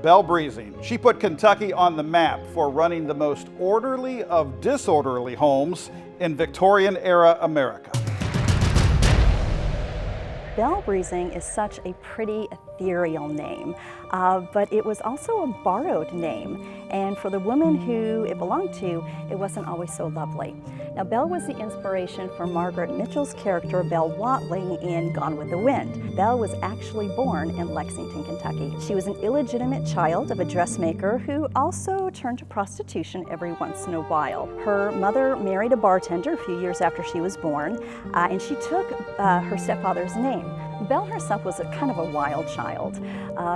Belle Brezing. She put Kentucky on the map for running the most orderly of disorderly homes in Victorian-era America. Belle Brezing is such a pretty ethereal name, but it was also a borrowed name. And for the woman who it belonged to, it wasn't always so lovely. Now, Belle was the inspiration for Margaret Mitchell's character, Belle Watling, in Gone with the Wind. Belle was actually born in Lexington, Kentucky. She was an illegitimate child of a dressmaker who also turned to prostitution every once in a while. Her mother married a bartender a few years after she was born, and she took her stepfather's name. Belle herself was a kind of a wild child.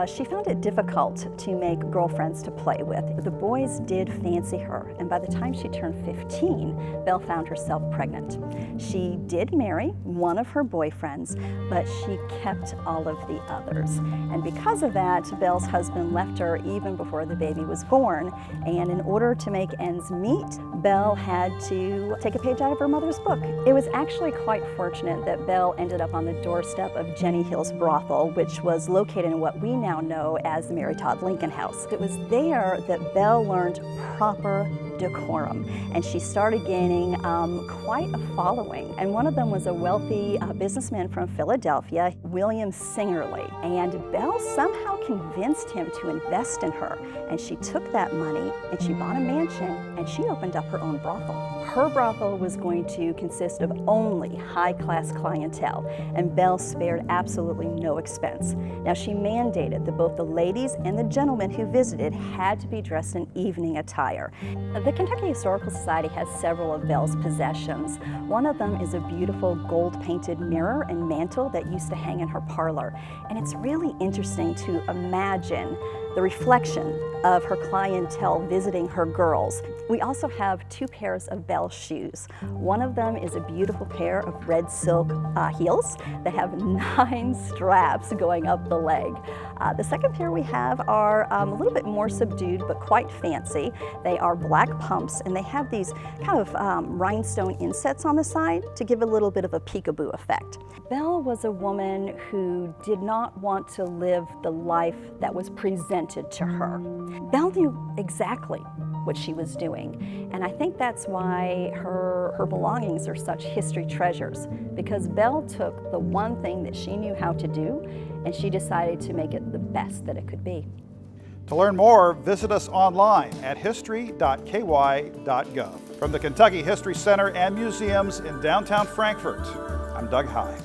She found it difficult to make girlfriends to play with. The boys did fancy her, and by the time she turned 15, Belle found herself pregnant. She did marry one of her boyfriends, but she kept all of the others. And because of that, Belle's husband left her even before the baby was born, and in order to make ends meet, Belle had to take a page out of her mother's book. It was actually quite fortunate that Belle ended up on the doorstep of Jennie Hill's brothel, which was located in what we now know as the Mary Todd Lincoln house. It was there that Belle learned proper decorum, and she started gaining quite a following. And one of them was a wealthy businessman from Philadelphia, William Singerly. And Belle somehow convinced him to invest in her, and she took that money and she bought a mansion and she opened up her own brothel. Her brothel was going to consist of only high-class clientele, and Belle spared absolutely no expense. Now, she mandated that both the ladies and the gentlemen who visited had to be dressed in evening attire. The Kentucky Historical Society has several of Belle's possessions. One of them is a beautiful gold-painted mirror and mantle that used to hang in her parlor. And it's really interesting to imagine the reflection of her clientele visiting her girls. We also have two pairs of Belle's shoes. One of them is a beautiful pair of red silk heels that have 9 straps going up the leg. The second pair we have are a little bit more subdued but quite fancy. They are black pumps, and they have these kind of rhinestone insets on the side to give a little bit of a peekaboo effect. Belle was a woman who did not want to live the life that was presented to her. Belle knew exactly what she was doing, and I think that's why her belongings are such history treasures, because Belle took the one thing that she knew how to do and she decided to make it the best that it could be. To learn more, visit us online at history.ky.gov. From the Kentucky History Center and Museums in downtown Frankfort, I'm Doug High.